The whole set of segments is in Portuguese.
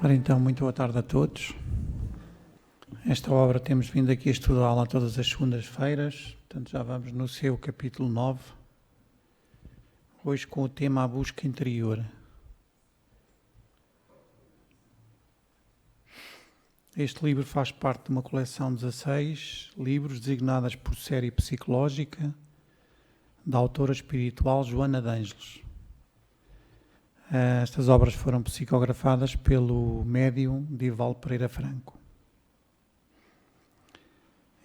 Ora então, muito boa tarde a todos. Esta obra temos vindo aqui a estudá-la todas as segundas-feiras, portanto já vamos no seu capítulo 9, hoje com o tema A Busca Interior. Este livro faz parte de uma coleção de 16 livros designadas por série psicológica da autora espiritual Joana de Ângeles. Estas obras foram psicografadas pelo médium Divaldo Pereira Franco.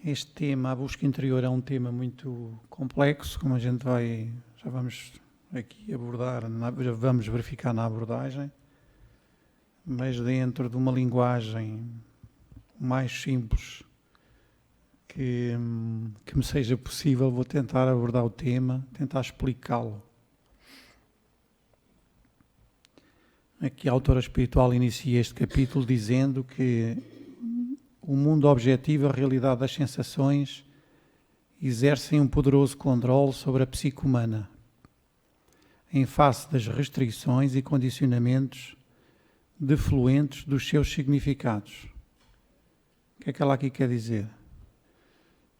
Este tema, a busca interior, é um tema muito complexo, como a gente já vamos aqui abordar, vamos verificar na abordagem, mas dentro de uma linguagem mais simples que me seja possível, vou tentar abordar o tema, tentar explicá-lo. Aqui a autora espiritual inicia este capítulo dizendo que o mundo objetivo, a realidade das sensações, exercem um poderoso controle sobre a psique humana, em face das restrições e condicionamentos defluentes dos seus significados. O que é que ela aqui quer dizer?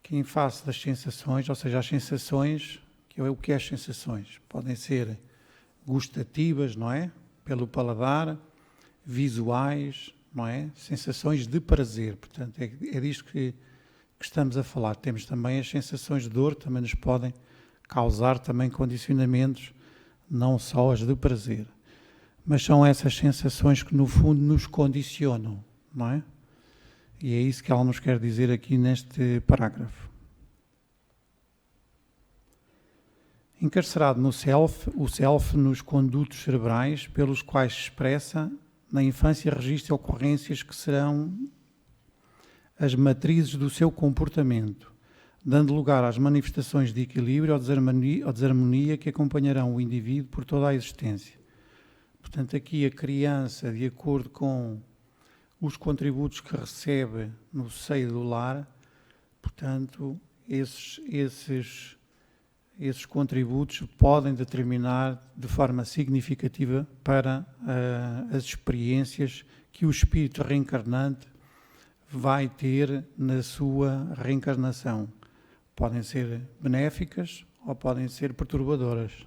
Que em face das sensações, ou seja, as sensações, o que é as sensações? Podem ser gustativas, não é? Pelo paladar, visuais, não é? Sensações de prazer, portanto é disto que estamos a falar. Temos também as sensações de dor, também nos podem causar também condicionamentos, não só as de prazer, mas são essas sensações que no fundo nos condicionam, não é? E é isso que ela nos quer dizer aqui neste parágrafo. Encarcerado no self, o self nos condutos cerebrais pelos quais se expressa, na infância registra ocorrências que serão as matrizes do seu comportamento, dando lugar às manifestações de equilíbrio ou desarmonia que acompanharão o indivíduo por toda a existência. Portanto, aqui a criança, de acordo com os contributos que recebe no seio do lar, portanto, esses contributos podem determinar de forma significativa para as experiências que o espírito reencarnante vai ter na sua reencarnação. Podem ser benéficas ou podem ser perturbadoras.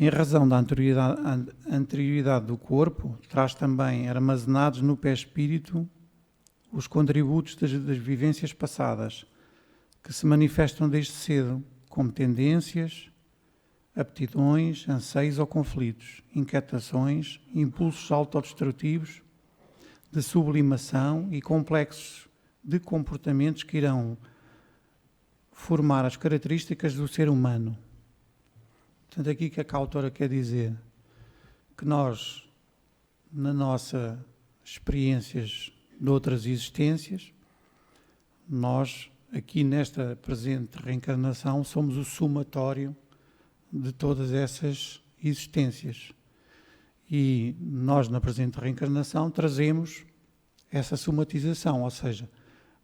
Em razão da anterioridade do corpo, traz também armazenados no pé-espírito os contributos das vivências passadas, que se manifestam desde cedo, como tendências, aptidões, anseios ou conflitos, inquietações, impulsos autodestrutivos, de sublimação e complexos de comportamentos que irão formar as características do ser humano. Portanto, aqui o que a autora quer dizer? Que nós, na nossa experiências de outras existências, nós, aqui nesta presente reencarnação, somos o somatório de todas essas existências. E nós, na presente reencarnação, trazemos essa somatização, ou seja,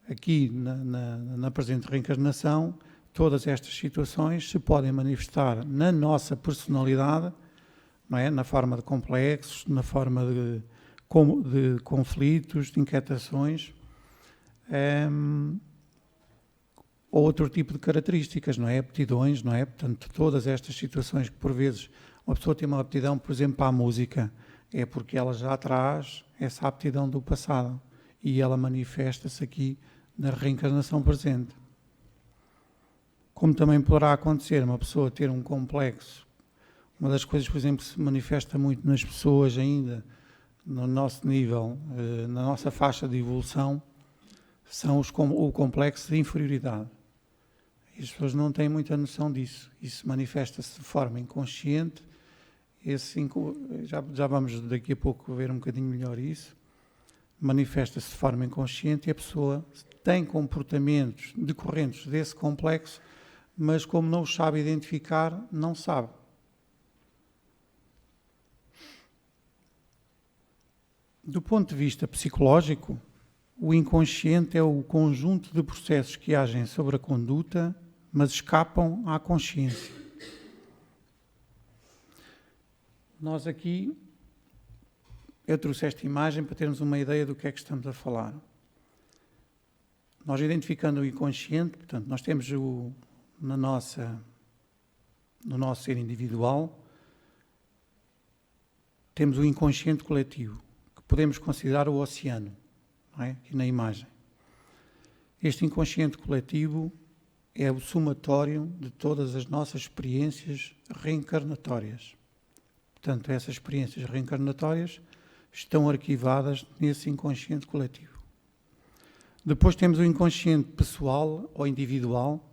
aqui na presente reencarnação, todas estas situações se podem manifestar na nossa personalidade, não é? Na forma de complexos, na forma de conflitos, de inquietações, ou outro tipo de características, não é? Aptidões, não é? Portanto, todas estas situações que por vezes uma pessoa tem uma aptidão, por exemplo, para a música, é porque ela já traz essa aptidão do passado e ela manifesta-se aqui na reencarnação presente. Como também poderá acontecer uma pessoa ter um complexo. Uma das coisas, por exemplo, que se manifesta muito nas pessoas ainda, no nosso nível, na nossa faixa de evolução, são o complexo de inferioridade. E as pessoas não têm muita noção disso. Isso manifesta-se de forma inconsciente. Já vamos daqui a pouco ver um bocadinho melhor isso. Manifesta-se de forma inconsciente e a pessoa tem comportamentos decorrentes desse complexo, mas como não os sabe identificar, não sabe. Do ponto de vista psicológico, o inconsciente é o conjunto de processos que agem sobre a conduta, mas escapam à consciência. nós aqui, eu trouxe esta imagem para termos uma ideia do que é que estamos a falar. Nós identificando o inconsciente, portanto, nós temos no nosso ser individual, temos o inconsciente coletivo, que podemos considerar o oceano, não é? Aqui na imagem. Este inconsciente coletivo é o somatório de todas as nossas experiências reencarnatórias. Portanto, essas experiências reencarnatórias estão arquivadas nesse inconsciente coletivo. Depois temos o inconsciente pessoal ou individual.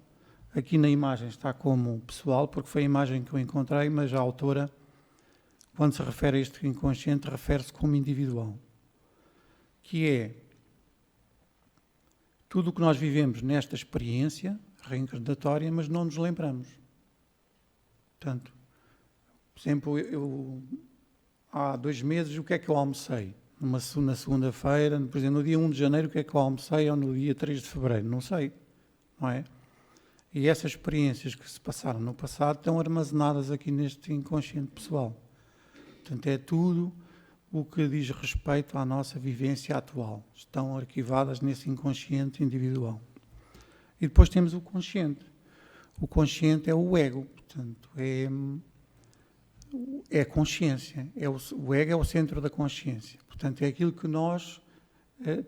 Aqui na imagem está como pessoal, porque foi a imagem que eu encontrei, mas a autora, quando se refere a este inconsciente, refere-se como individual. Que é tudo o que nós vivemos nesta experiência reencarnatória, mas não nos lembramos. Portanto, por exemplo, eu há 2 meses, o que é que eu almocei? Na segunda-feira, por exemplo, no dia 1 de janeiro, o que é que eu almocei? Ou no dia 3 de fevereiro? Não sei, não é? E essas experiências que se passaram no passado estão armazenadas aqui neste inconsciente pessoal. Portanto, é tudo o que diz respeito à nossa vivência atual. Estão arquivadas nesse inconsciente individual. E depois temos o consciente. O consciente é o ego, portanto, é a consciência. O ego é o centro da consciência. Portanto, é aquilo que nós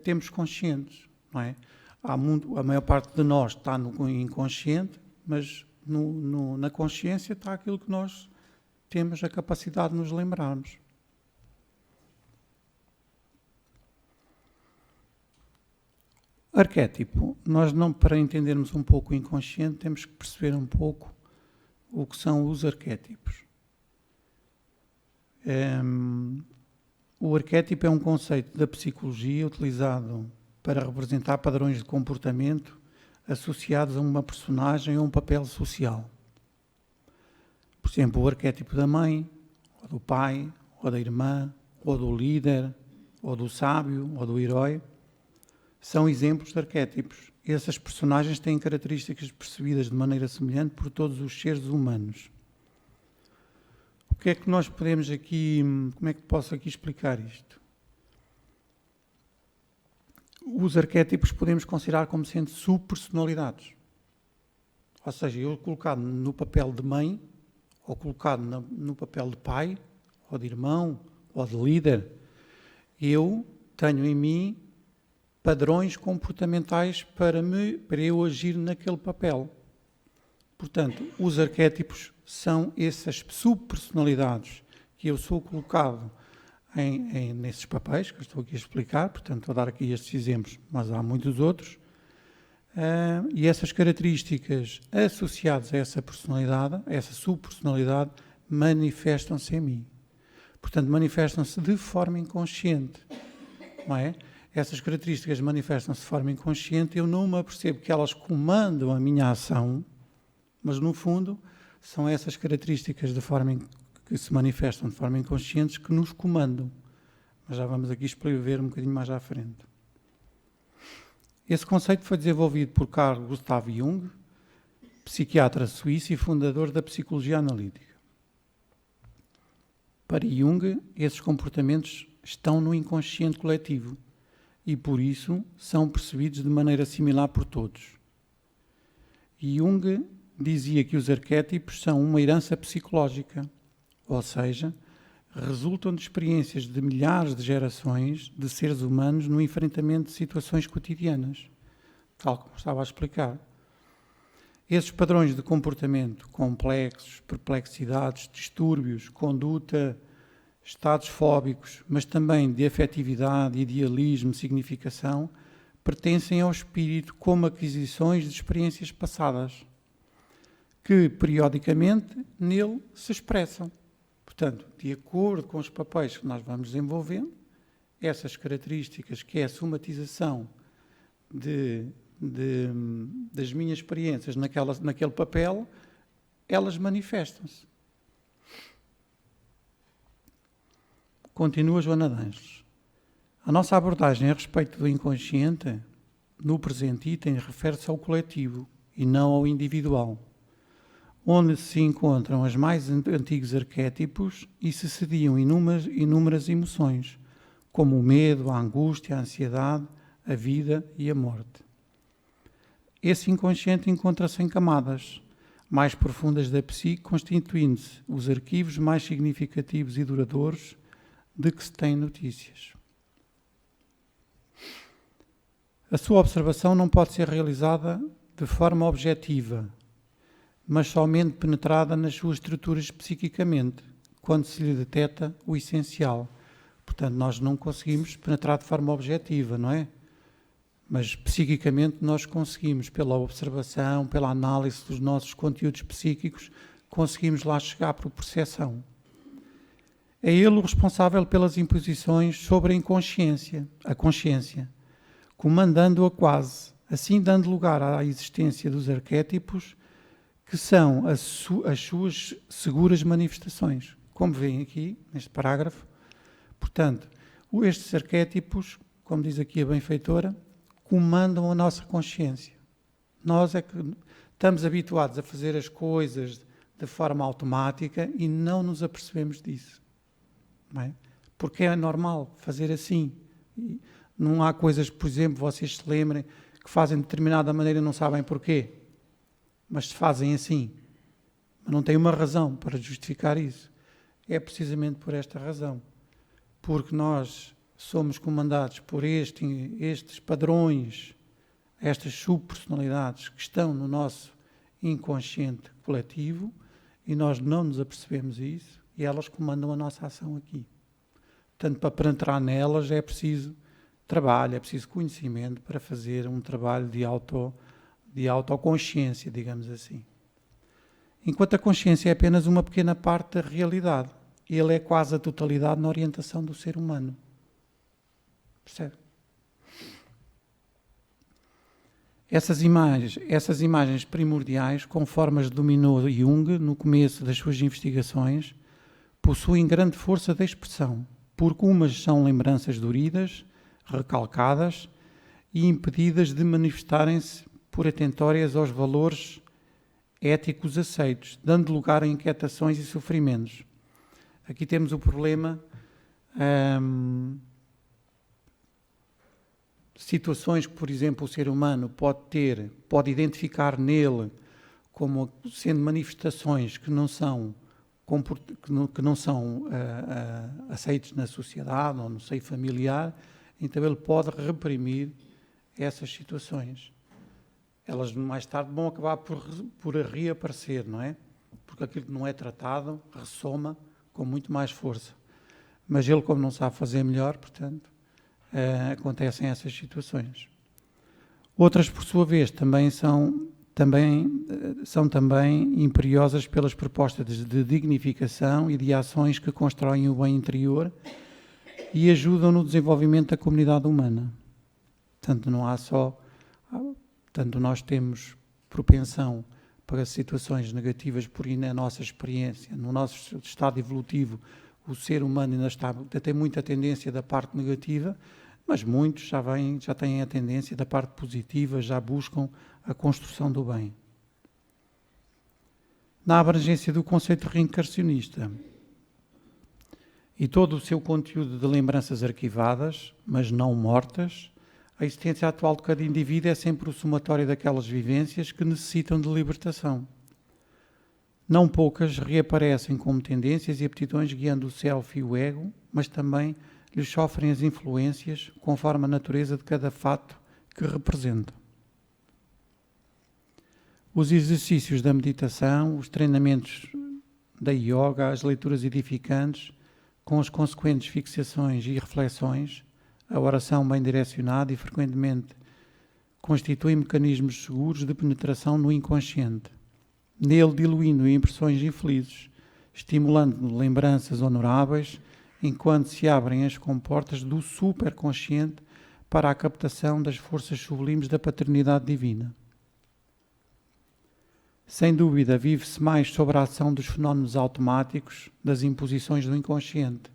temos conscientes, não é? A maior parte de nós está no inconsciente, mas na consciência está aquilo que nós temos a capacidade de nos lembrarmos. Arquétipo. Nós, para entendermos um pouco o inconsciente, temos que perceber um pouco o que são os arquétipos. O arquétipo é um conceito da psicologia utilizado para representar padrões de comportamento associados a uma personagem ou um papel social. Por exemplo, o arquétipo da mãe, ou do pai, ou da irmã, ou do líder, ou do sábio, ou do herói, são exemplos de arquétipos. Essas personagens têm características percebidas de maneira semelhante por todos os seres humanos. O que é que nós podemos aqui, como é que posso aqui explicar isto? Os arquétipos podemos considerar como sendo subpersonalidades. Ou seja, eu colocado no papel de mãe, ou colocado no papel de pai, ou de irmão, ou de líder, eu tenho em mim padrões comportamentais para eu agir naquele papel. Portanto, os arquétipos são essas subpersonalidades que eu sou colocado nesses papéis que eu estou aqui a explicar. Portanto, estou a dar aqui estes exemplos, mas há muitos outros. E essas características associadas a essa personalidade, a essa subpersonalidade, manifestam-se em mim. Portanto, manifestam-se de forma inconsciente, não é? Essas características manifestam-se de forma inconsciente, eu não me apercebo que elas comandam a minha ação, mas no fundo são essas características que se manifestam de forma inconsciente que nos comandam. Mas já vamos aqui ver um bocadinho mais à frente. Esse conceito foi desenvolvido por Carl Gustav Jung, psiquiatra suíço e fundador da psicologia analítica. Para Jung, esses comportamentos estão no inconsciente coletivo e, por isso, são percebidos de maneira similar por todos. Jung dizia que os arquétipos são uma herança psicológica, ou seja, resultam de experiências de milhares de gerações de seres humanos no enfrentamento de situações cotidianas, tal como estava a explicar. Esses padrões de comportamento complexos, perplexidades, distúrbios, conduta, estados fóbicos, mas também de afetividade, idealismo, significação, pertencem ao espírito como aquisições de experiências passadas, que periodicamente nele se expressam. Portanto, de acordo com os papéis que nós vamos desenvolvendo, essas características, que é a somatização das minhas experiências naquele papel, elas manifestam-se. Continua Joana de Ângeles. A nossa abordagem a respeito do inconsciente, no presente item, refere-se ao coletivo e não ao individual. onde se encontram os mais antigos arquétipos e se sediam inúmeras emoções, como o medo, a angústia, a ansiedade, a vida e a morte. Esse inconsciente encontra-se em camadas mais profundas da psique, constituindo-se os arquivos mais significativos e duradouros de que se tem notícias. A sua observação não pode ser realizada de forma objetiva, mas somente penetrada nas suas estruturas psiquicamente, quando se lhe detecta o essencial. Portanto, nós não conseguimos penetrar de forma objetiva, não é? Mas psiquicamente nós conseguimos, pela observação, pela análise dos nossos conteúdos psíquicos, conseguimos lá chegar por percepção. É ele o responsável pelas imposições sobre a consciência, comandando-a quase, assim dando lugar à existência dos arquétipos, que são as suas seguras manifestações. Como veem aqui, neste parágrafo, portanto, estes arquétipos, como diz aqui a benfeitora, comandam a nossa consciência. Nós é que estamos habituados a fazer as coisas de forma automática e não nos apercebemos disso. Não é? Porque é normal fazer assim. E não há coisas, por exemplo, vocês se lembrem, que fazem de determinada maneira e não sabem porquê, mas se fazem assim. Mas não tem uma razão para justificar isso. É precisamente por esta razão. Porque nós somos comandados por estes padrões, estas subpersonalidades que estão no nosso inconsciente coletivo e nós não nos apercebemos isso e elas comandam a nossa ação aqui. Portanto, para penetrar nelas é preciso trabalho, é preciso conhecimento para fazer um trabalho de autoconsciência, digamos assim. Enquanto a consciência é apenas uma pequena parte da realidade, ele é quase a totalidade na orientação do ser humano. Percebe? Essas imagens primordiais, com formas de dominou Jung no começo das suas investigações, possuem grande força de expressão, porque umas são lembranças doridas, recalcadas e impedidas de manifestarem-se por atentórias aos valores éticos aceitos, dando lugar a inquietações e sofrimentos. Aqui temos o problema... situações que, por exemplo, o ser humano pode identificar nele como sendo manifestações que não são aceitas na sociedade ou no seio familiar, então ele pode reprimir essas situações. Elas mais tarde vão acabar por reaparecer, não é? Porque aquilo que não é tratado ressoma com muito mais força. Mas ele, como não sabe fazer melhor, portanto, acontecem essas situações. Outras, por sua vez, são também imperiosas pelas propostas de dignificação e de ações que constroem o bem interior e ajudam no desenvolvimento da comunidade humana. Portanto, não há só... Portanto, nós temos propensão para situações negativas, porque na nossa experiência, no nosso estado evolutivo, o ser humano ainda tem muita tendência da parte negativa, mas muitos já têm a tendência da parte positiva, já buscam a construção do bem. Na abrangência do conceito reencarnacionista e todo o seu conteúdo de lembranças arquivadas, mas não mortas, a existência atual de cada indivíduo é sempre o somatório daquelas vivências que necessitam de libertação. Não poucas reaparecem como tendências e aptidões guiando o self e o ego, mas também lhes sofrem as influências conforme a natureza de cada fato que representam. Os exercícios da meditação, os treinamentos da yoga, as leituras edificantes, com as consequentes fixações e reflexões, a oração bem direcionada e frequentemente constituem mecanismos seguros de penetração no inconsciente, nele diluindo impressões infelizes, estimulando lembranças honoráveis, enquanto se abrem as comportas do superconsciente para a captação das forças sublimes da paternidade divina. Sem dúvida, vive-se mais sobre a ação dos fenómenos automáticos, das imposições do inconsciente,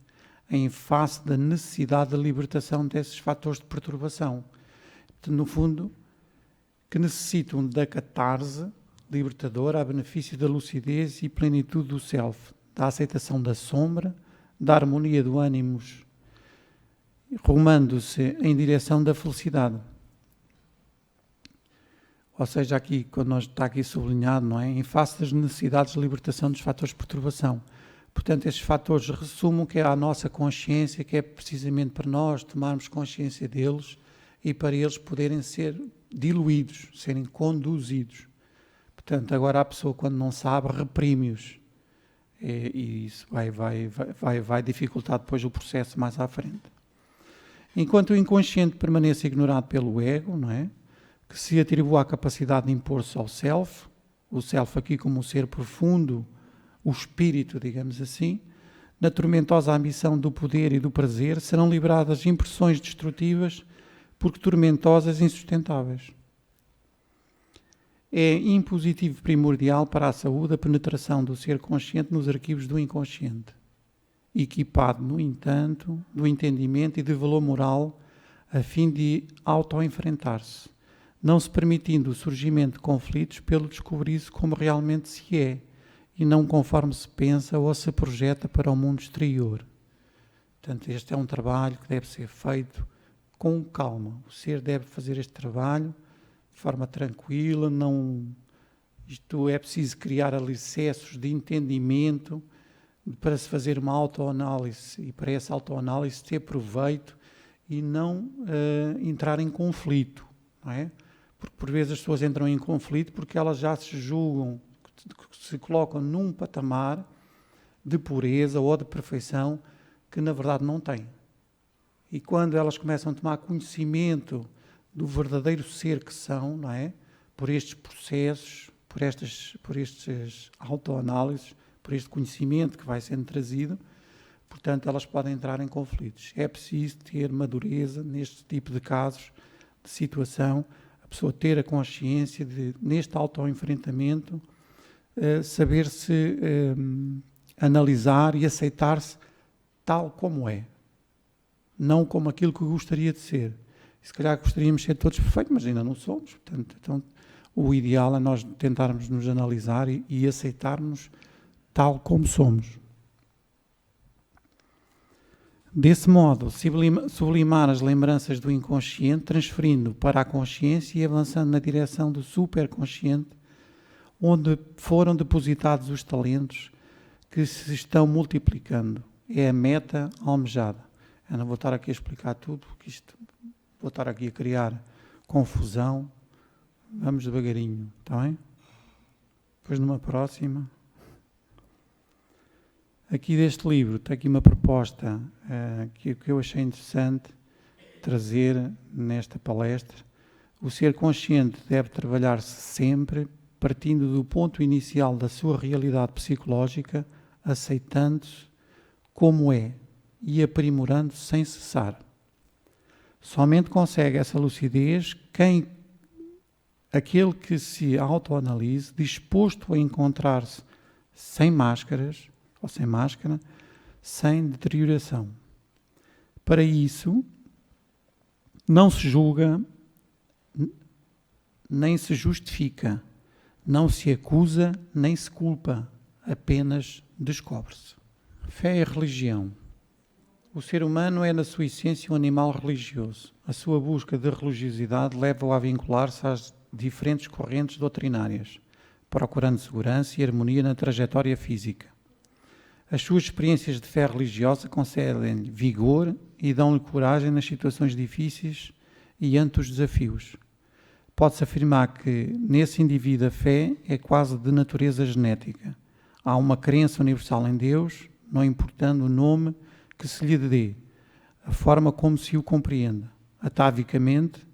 em face da necessidade de libertação desses fatores de perturbação, no fundo, que necessitam da catarse libertadora a benefício da lucidez e plenitude do self, da aceitação da sombra, da harmonia do ânimos, rumando-se em direção da felicidade. Ou seja, aqui, quando está aqui sublinhado, não é? Em face das necessidades de libertação dos fatores de perturbação. Portanto, estes fatores ressumam que é a nossa consciência, que é precisamente para nós tomarmos consciência deles e para eles poderem ser diluídos, serem conduzidos. Portanto, agora a pessoa, quando não sabe, reprime-os. E isso vai dificultar depois o processo mais à frente. Enquanto o inconsciente permanece ignorado pelo ego, não é? Que se atribui a capacidade de impor-se ao self, o self aqui como um ser profundo, o espírito, digamos assim, na tormentosa ambição do poder e do prazer, serão liberadas impressões destrutivas, porque tormentosas e insustentáveis. É impositivo primordial para a saúde a penetração do ser consciente nos arquivos do inconsciente, equipado, no entanto, do entendimento e de valor moral, a fim de auto-enfrentar-se, não se permitindo o surgimento de conflitos pelo descobrir-se como realmente se é, e não conforme se pensa ou se projeta para o mundo exterior. Portanto, este é um trabalho que deve ser feito com calma. O ser deve fazer este trabalho de forma tranquila, isto é preciso criar alicerces de entendimento para se fazer uma autoanálise e para essa autoanálise ter proveito e não entrar em conflito, não é? Porque por vezes as pessoas entram em conflito porque elas já se julgam, se colocam num patamar de pureza ou de perfeição que na verdade não têm. E quando elas começam a tomar conhecimento do verdadeiro ser que são, não é? Por estes processos, por estes autoanálises, por este conhecimento que vai sendo trazido, portanto elas podem entrar em conflitos. É preciso ter madureza neste tipo de casos, de situação, a pessoa ter a consciência de, neste autoenfrentamento, saber-se analisar e aceitar-se tal como é, não como aquilo que gostaria de ser. E se calhar gostaríamos de ser todos perfeitos, mas ainda não somos. Portanto, então, o ideal é nós tentarmos nos analisar e aceitarmos tal como somos. Desse modo, sublimar as lembranças do inconsciente, transferindo para a consciência e avançando na direção do superconsciente, onde foram depositados os talentos que se estão multiplicando. É a meta almejada. Eu não vou estar aqui a explicar tudo, porque vou estar aqui a criar confusão. Vamos devagarinho, está bem? Depois numa próxima. Aqui deste livro tem aqui uma proposta que eu achei interessante trazer nesta palestra. O ser consciente deve trabalhar-se sempre partindo do ponto inicial da sua realidade psicológica, aceitando-se como é e aprimorando-se sem cessar. Somente consegue essa lucidez aquele que se autoanalise, disposto a encontrar-se sem máscaras, ou sem máscara, sem deterioração. Para isso, não se julga, nem se justifica, não se acusa, nem se culpa, apenas descobre-se. Fé e religião. O ser humano é, na sua essência, um animal religioso. A sua busca de religiosidade leva-o a vincular-se às diferentes correntes doutrinárias, procurando segurança e harmonia na trajetória física. As suas experiências de fé religiosa concedem-lhe vigor e dão-lhe coragem nas situações difíceis e ante os desafios. Pode-se afirmar que, nesse indivíduo, a fé é quase de natureza genética. Há uma crença universal em Deus, não importando o nome que se lhe dê, a forma como se o compreenda. Atavicamente,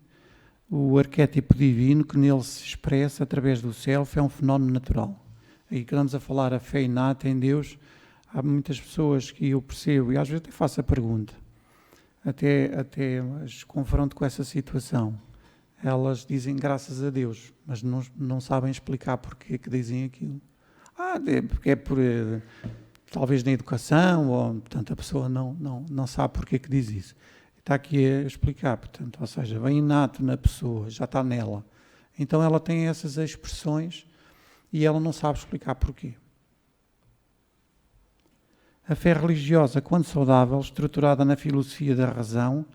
o arquétipo divino que nele se expressa através do self é um fenómeno natural. Aí que estamos a falar a fé inata em Deus, há muitas pessoas que eu percebo, e às vezes até faço a pergunta, até as confronto com essa situação. Elas dizem graças a Deus, mas não sabem explicar porque que dizem aquilo. Porque é por... talvez na educação, ou portanto a pessoa não sabe porque que diz isso. Está aqui a explicar, portanto, ou seja, vem inato na pessoa, já está nela. Então ela tem essas expressões e ela não sabe explicar porquê. A fé religiosa, quando saudável, estruturada na filosofia da razão,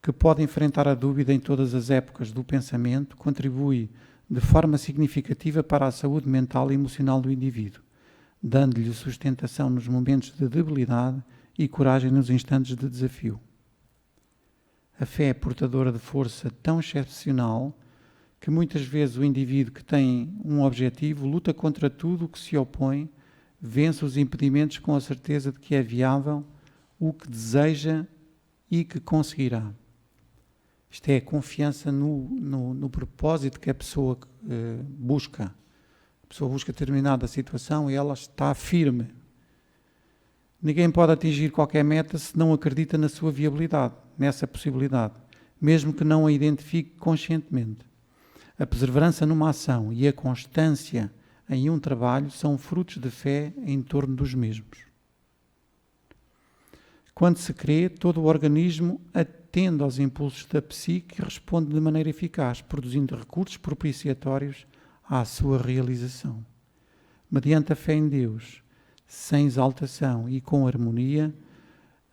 que pode enfrentar a dúvida em todas as épocas do pensamento, contribui de forma significativa para a saúde mental e emocional do indivíduo, dando-lhe sustentação nos momentos de debilidade e coragem nos instantes de desafio. A fé é portadora de força tão excepcional que muitas vezes o indivíduo que tem um objetivo luta contra tudo o que se opõe, vence os impedimentos com a certeza de que é viável o que deseja e que conseguirá. Isto é a confiança no propósito que a pessoa busca. A pessoa busca determinada situação e ela está firme. Ninguém pode atingir qualquer meta se não acredita na sua viabilidade, nessa possibilidade, mesmo que não a identifique conscientemente. A perseverança numa ação e a constância em um trabalho são frutos de fé em torno dos mesmos. Quando se crê, todo o organismo atende aos impulsos da psique e responde de maneira eficaz, produzindo recursos propiciatórios à sua realização. Mediante a fé em Deus, sem exaltação e com harmonia,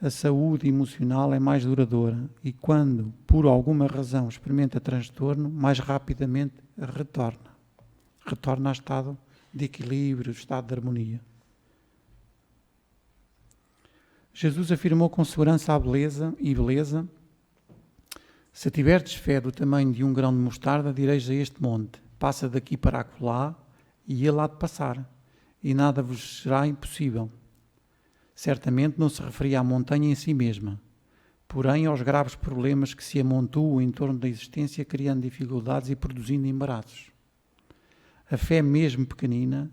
a saúde emocional é mais duradoura e quando, por alguma razão, experimenta transtorno, mais rapidamente retorna. Retorna ao estado de equilíbrio, estado de harmonia. Jesus afirmou com segurança a beleza, se tiverdes fé do tamanho de um grão de mostarda, direis a este monte, passa daqui para acolá, e ele há de passar, e nada vos será impossível. Certamente não se referia à montanha em si mesma, porém aos graves problemas que se amontoam em torno da existência, criando dificuldades e produzindo embaraços. A fé mesmo pequenina,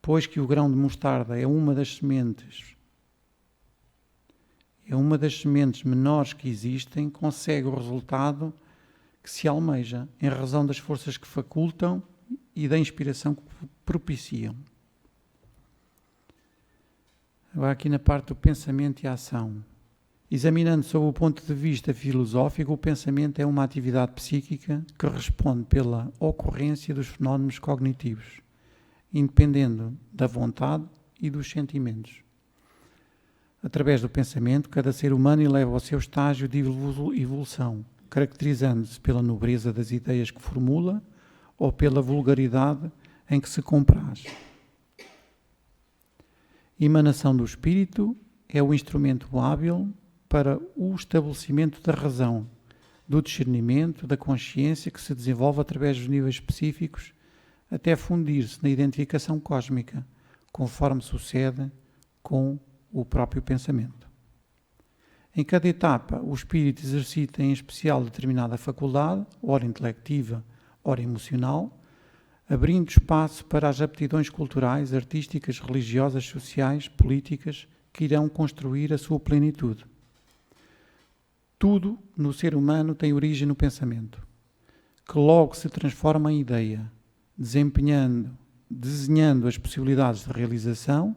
pois que o grão de mostarda é uma das sementes menores que existem, consegue o resultado que se almeja, em razão das forças que facultam e da inspiração que propiciam. Agora aqui na parte do pensamento e ação. Examinando sob o ponto de vista filosófico, o pensamento é uma atividade psíquica que responde pela ocorrência dos fenómenos cognitivos, independendo da vontade e dos sentimentos. Através do pensamento, cada ser humano eleva ao seu estágio de evolução, caracterizando-se pela nobreza das ideias que formula ou pela vulgaridade em que se compraz. Emanação do espírito é o instrumento hábil para o estabelecimento da razão, do discernimento, da consciência que se desenvolve através dos níveis específicos até fundir-se na identificação cósmica, conforme sucede com o próprio pensamento. Em cada etapa, o espírito exercita em especial determinada faculdade, ora intelectiva, ora emocional, abrindo espaço para as aptidões culturais, artísticas, religiosas, sociais, políticas, que irão construir a sua plenitude. Tudo no ser humano tem origem no pensamento, que logo se transforma em ideia, desenhando as possibilidades de realização,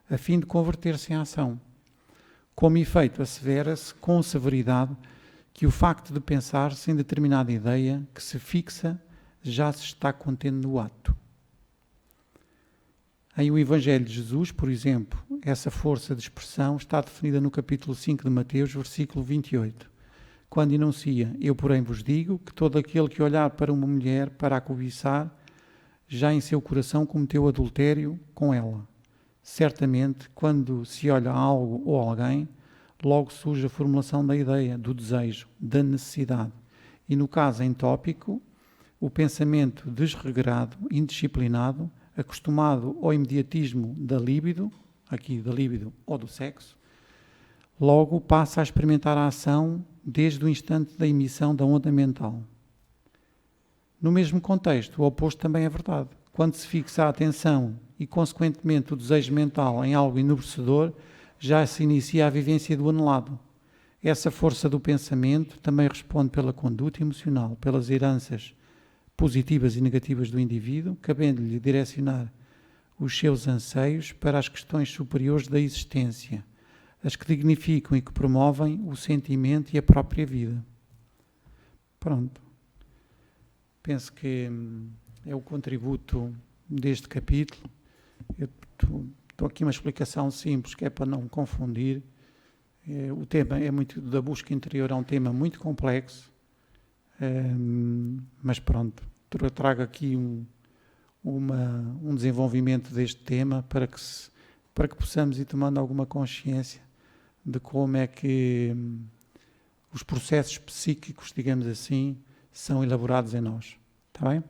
a fim de converter-se em ação. Como efeito, assevera-se com severidade que o facto de pensar-se em determinada ideia que se fixa já se está contendo no ato. Em o Evangelho de Jesus, por exemplo, essa força de expressão está definida no capítulo 5 de Mateus, versículo 28, quando enuncia: Eu, porém, vos digo que todo aquele que olhar para uma mulher para a cobiçar, já em seu coração cometeu adultério com ela. Certamente, quando se olha a algo ou alguém, logo surge a formulação da ideia, do desejo, da necessidade. E no caso em tópico, o pensamento desregrado, indisciplinado, acostumado ao imediatismo da libido, aqui da libido ou do sexo, logo passa a experimentar a ação desde o instante da emissão da onda mental. No mesmo contexto, o oposto também é verdade. Quando se fixa a atenção e, consequentemente, o desejo mental em algo enobrecedor, já se inicia a vivência do anulado. Essa força do pensamento também responde pela conduta emocional, pelas heranças positivas e negativas do indivíduo, cabendo-lhe direcionar os seus anseios para as questões superiores da existência, as que dignificam e que promovem o sentimento e a própria vida. Pronto. Penso que é o contributo deste capítulo. Estou aqui uma explicação simples, que é para não confundir. O tema é muito da busca interior, é um tema muito complexo, mas pronto, trago aqui um desenvolvimento deste tema para que possamos ir tomando alguma consciência de como é que os processos psíquicos, digamos assim, são elaborados em nós. Está bem?